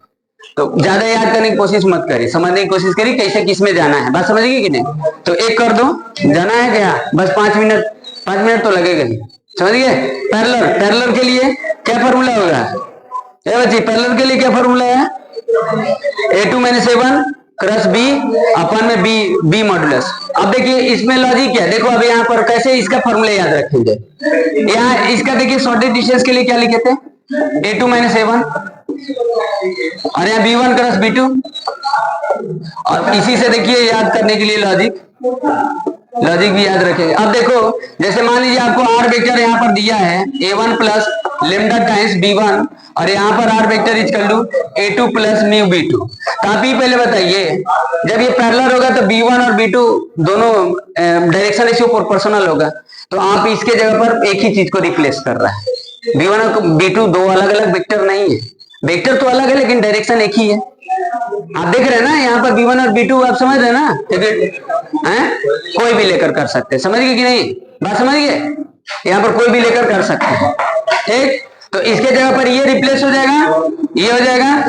तो ज्यादा याद करने की कोशिश मत करिए, समझने की कोशिश करिए कैसे किस में जाना है, बात समझ गई कि नहीं। तो एक कर दो, जाना है क्या, बस 5 मिनट तो लगेगा ही, समझ गए। पैरेलल के लिए क्या फॉर्मूला होगा बच्ची, पैरेलल के लिए क्या फॉर्मूला है, a2 - a1 क्रॉस b अपन में b मॉडुलस। अब देखिए इसमें लॉजिक क्या है, देखो अब यहाँ पर कैसे इसका फॉर्मूला याद रखेंगे। यहाँ इसका देखिए शॉर्टेस्ट डिस्टेंस के लिए क्या लिखे थे, a2 - a1, और यहाँ b1 क्रॉस b2। और इसी से देखिए याद करने के लिए लॉजिक, लॉजिक भी याद रखेंगे। अब देखो जैसे मान लीजिए आपको आर वेक्टर यहाँ पर दिया है a1 plus lambda times b1 और यहाँ पर आर वेक्टर इज कर लू a2 प्लस म्यू b2। तो आप ही पहले बताइए जब ये पैरेलल होगा तो b1 और b2 दोनों डायरेक्शन रेशियो प्रोपोर्शनल होगा, तो आप इसके जगह पर एक ही चीज को रिप्लेस कर रहा है। b1 और b2 दो अलग अलग वेक्टर नहीं है, वेक्टर तो अलग है लेकिन डायरेक्शन एक ही है। आप देख रहे हैं ना यहाँ पर b1 और b2 आप समझ रहे हैं ना, हैं कोई भी लेकर कर सकते हैं, समझ गए कि नहीं, बात समझ गए, यहाँ पर कोई भी लेकर कर सकते हैं। ठीक, तो इसके जगह पर ये रिप्लेस हो जाएगा, ये हो जाएगा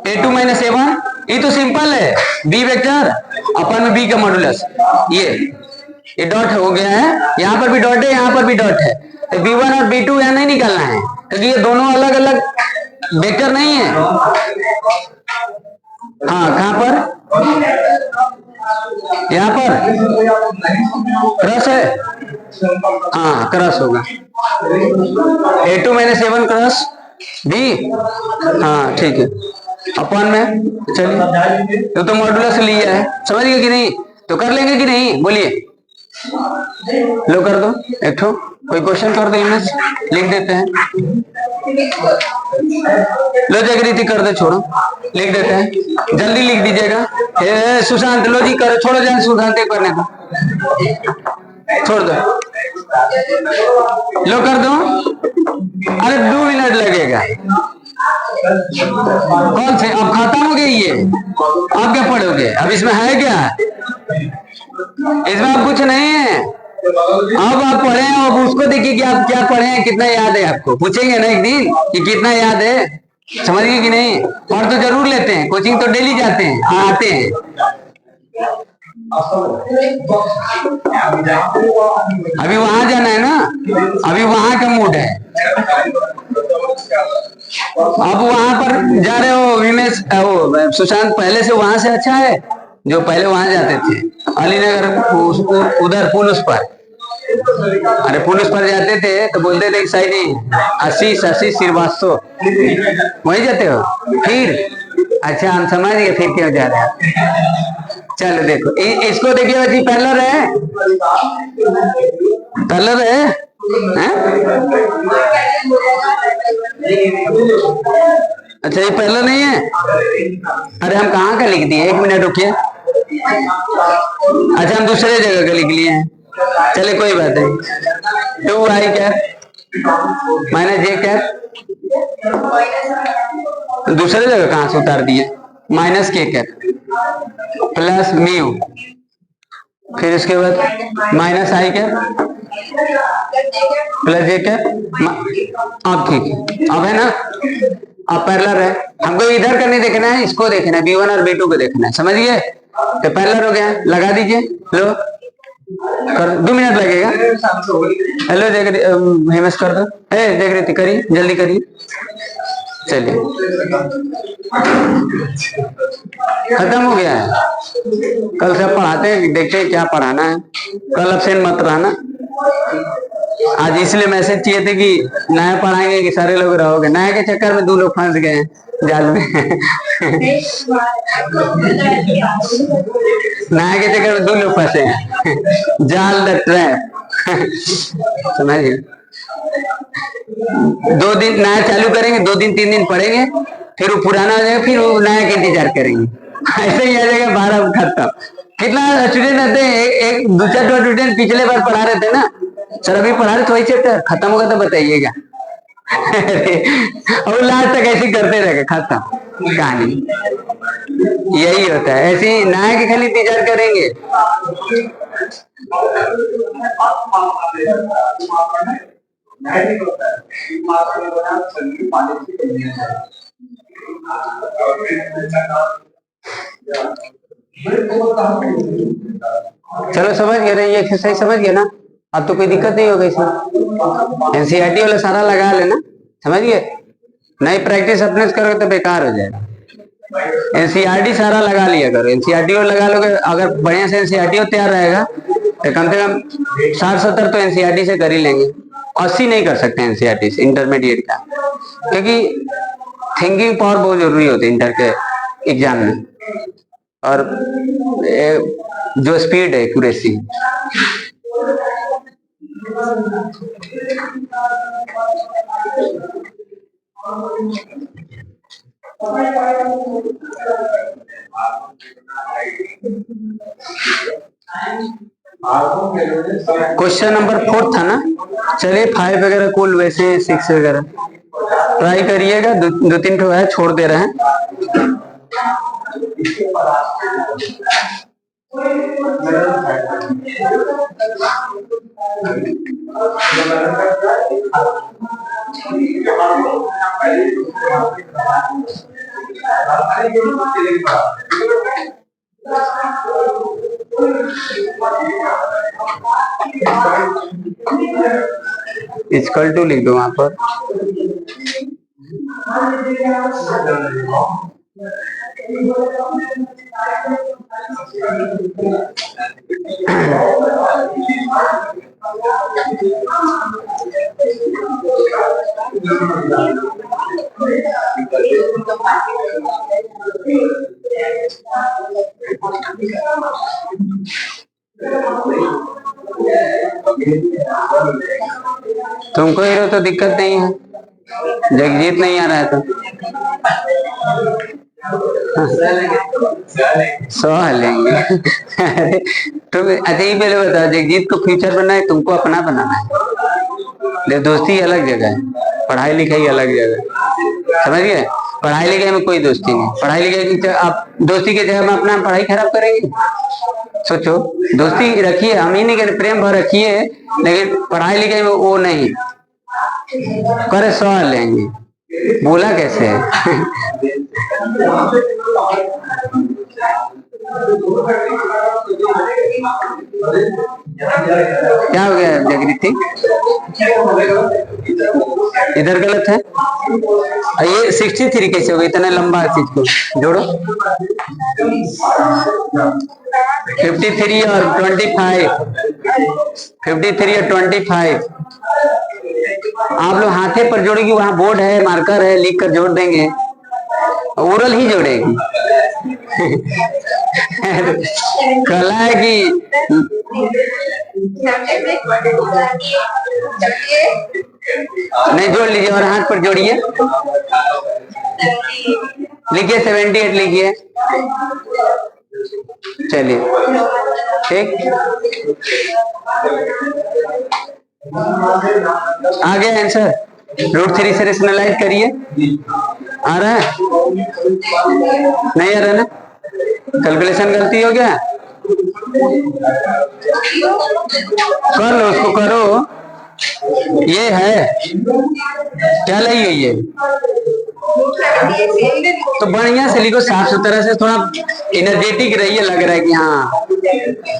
a2 माइनस a1, ये तो सिंपल है, b वेक्टर अपन में b का मॉडुलस, ये डॉट हो गया है, यहाँ पर भी डॉट है, यहाँ पर भी डॉट है, तो b1 और b2 यहाँ नहीं निकालना है क्योंकि ये दोनों अलग अलग वेक्टर नहीं है। हाँ कहां पर, यहाँ पर क्रॉस है, हाँ क्रॉस होगा a2 minus a1 cross b, हाँ ठीक है अपन में। चलिए तो मॉडुलस लिया है, समझ गए कि नहीं, तो कर लेंगे कि नहीं बोलिए, लो कर दो एक ठो, कोई क्वेश्चन कर दो, इमेज लिख देते हैं, लो जागृति कर दे, छोड़ो लिख देते हैं, जल्दी लिख दीजिएगा। सुशांत लो जी करो, छोड़ो जाए सुशांत करने को, छोड़ दो, लो कर दो, अरे 2 मिनट लगेगा, कौन से अब खत्म हो गई ये, आप क्या पढ़ोगे अब, इसमें है क्या, इसमें अब कुछ नहीं है, अब आप पढ़े हैं, अब उसको देखिए कि आप क्या पढ़े हैं, कितना याद है, आपको पूछेंगे ना एक दिन कि कितना याद है, समझ गए कि नहीं, और तो जरूर लेते हैं, कोचिंग तो डेली जाते हैं आते हैं। अभी वहां जाना है ना, अभी वहां का मूड है, अब वहां पर जा रहे हो विमेश, वो सुशांत पहले से वहां से अच्छा है, जो पहले वहां जाते थे अलीनगर उधर पुलिस पर, अरे पुलिस पर जाते थे तो बोलते थे शायद आशीष श्रीवास्तव, वहीं जाते हो फिर, अच्छा हम समझ गए फिर क्यों जा रहे हैं। चलो देखो इसको देखिए बच्ची, पैरेलल है, पैरेलल है, अच्छा ये पैरेलल नहीं है, अरे हम कहाँ का लिख दिए, 1 मिनट रुकिए, अच्छा हम दूसरे जगह का लिख लिए हैं, चले कोई बात नहीं, 2i cap minus j cap, दूसरे जगह कहां से उतार दिए, minus k cap plus mu, फिर इसके बाद minus i cap plus j cap, अब ठीक है, अब है ना, अब पैरेलल है, हमको इधर का नहीं देखना है, इसको देखना है, b1 और b2 को देखना है, समझ गए, तो पैरेलल हो गया, लगा दीजिए, लो कर, 2 मिनट लगेगा, हेलो हेमस कर दो, जागृति करिए जल्दी करिए, चलिए खत्म हो गया है, कल से पढ़ाते हैं, देखते हैं क्या पढ़ाना है, कल अब्सेंट मत रहना, आज इसलिए मैसेज चाहिए थे कि नया पढ़ाएंगे कि सारे लोग रहोगे, नया के चक्कर में 2 लोग फंस गए हैं जाल में नया के चक्कर में 2 लोग फंसे हैं जाल द ट्रैप समझिए, 2 दिन नया चालू करेंगे, 2 दिन 3 दिन पढ़ेंगे, फिर वो पुराना हो जाएगा, फिर वो नया का इंतजार करेंगे, ऐसे ही आ जाएगा 12 खत्म। कितना स्टूडेंट रहते हैं, एक 2-4 स्टूडेंट पिछले बार पढ़ा रहे थे ना सर, अभी पढ़ा रहे तो वही चैप्टर खत्म होगा तो बताइएगा और लास्ट तक ऐसे करते रहेगा, खत्म कहानी, यही होता है, ऐसे ही नया के खाली इंतजार करेंगे। चलो समझ गए ना, ये एक्सरसाइज समझ गए ना, अब तो कोई दिक्कत नहीं होगा इसमें, एनसीईआरटी वाला सारा लगा लेना, समझ गए, नई प्रैक्टिस अपने से करोगे तो बेकार हो जाएगा, एनसीईआरटी सारा लगा लिया करो, एनसीईआरटी लगा लोगे, अगर बढ़िया से एनसीईआरटी तैयार रहेगा तो कम से कम 60-70 तो एनसीईआरटी से कर ही लेंगे, 80 नहीं कर सकते एनसीईआरटी से इंटरमीडिएट का, क्योंकि थिंकिंग पावर बहुत जरूरी होती है इंटर के एग्जाम में। और जो स्पीड है एक्यूरेसी। क्वेश्चन नंबर 4 था ना। चलिए 5 वगैरह कुल वैसे 6 वगैरह ट्राई करिएगा। दो तीन ठो है छोड़ दे रहे हैं। इक्वल टू लिख दो वहां पर। तुमको हीरो तो दिक्कत नहीं है, जगजीत नहीं आ रहा है तो 100 लेंगे। तुम अच्छा ये पहले बताओ, जगजीत को फ्यूचर बनना है, तुमको अपना बनाना है। दोस्ती अलग जगह है, पढ़ाई लिखाई अलग जगह है, समझ गए। पढ़ाई लिखाई में कोई दोस्ती नहीं। पढ़ाई लिखाई की आप दोस्ती की जगह में अपना पढ़ाई खराब करेंगे। सोचो, दोस्ती रखिए, हम ही नहीं कहते प्रेम भर रखिए, लेकिन पढ़ाई लिखाई में वो नहीं करे। 100 लेंगे, बोला कैसे है। क्या हो गया जागृति, इधर गलत है। ये 63 कैसे हो गया, इतना लंबा चीज को जोड़ो। 53 और 25, 53 और 25 आप लोग हाथे पर जोड़ेगी, वहां बोर्ड है, मार्कर है, लिख कर जोड़ देंगे। ओरल ही जोड़ेगी। कला है कि नहीं, जोड़ लीजिए और हाथ पर जोड़िए, लिखिए 78 लिखिए। चलिए ठीक, आ गया आंसर। √3 से रेशनलाइज करिए। आ रहा है, नहीं आ रहा ना, कैलकुलेशन गलती हो गया। कर लो उसको, करो। ये है क्या लाई हुई है, तो बढ़िया से लिखो, साफ सुथरा से, थोड़ा एनर्जेटिक रहिए। लग रहा है कि हाँ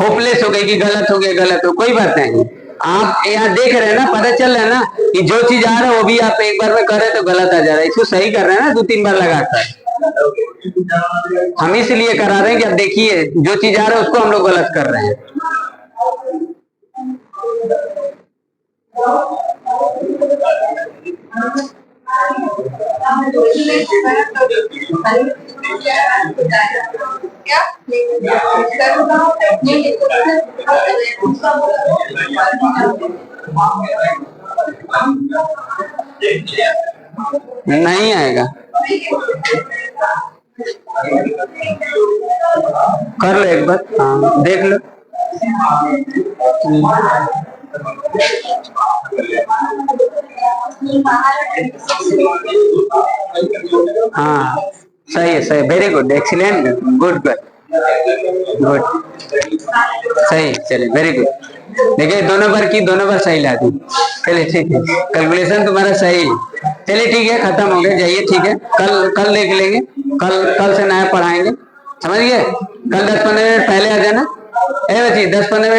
होपलेस हो गई कि गलत हो गया, गलत हो, कोई बात नहीं। आप यहाँ देख रहे हैं ना, पता चल रहा है ना कि जो चीज आ रहा है वो भी आप एक बार में कर रहे तो गलत आ जा रहा है। इसको सही कर रहे हैं ना 2-3 बार लगाकर। हम इसलिए करा रहे हैं कि अब देखिए जो चीज आ रहा है उसको हम लोग गलत कर रहे हैं। नहीं आएगा, कर लो एक बार, हाँ देख लो। हाँ सही है, सही, very good, excellent, good good good, सही, चलिए वेरी गुड। देखिए दोनों बार की, दोनों बार सही ला दी। चलिए ठीक है, कैलकुलेशन तुम्हारा सही। चलिए ठीक है, खत्म हो गया, जाइए ठीक है। कल देख लेंगे, कल से नया पढ़ाएंगे, समझ गए। कल 10-15 मिनट पहले आ जाना। 10-15 मिनट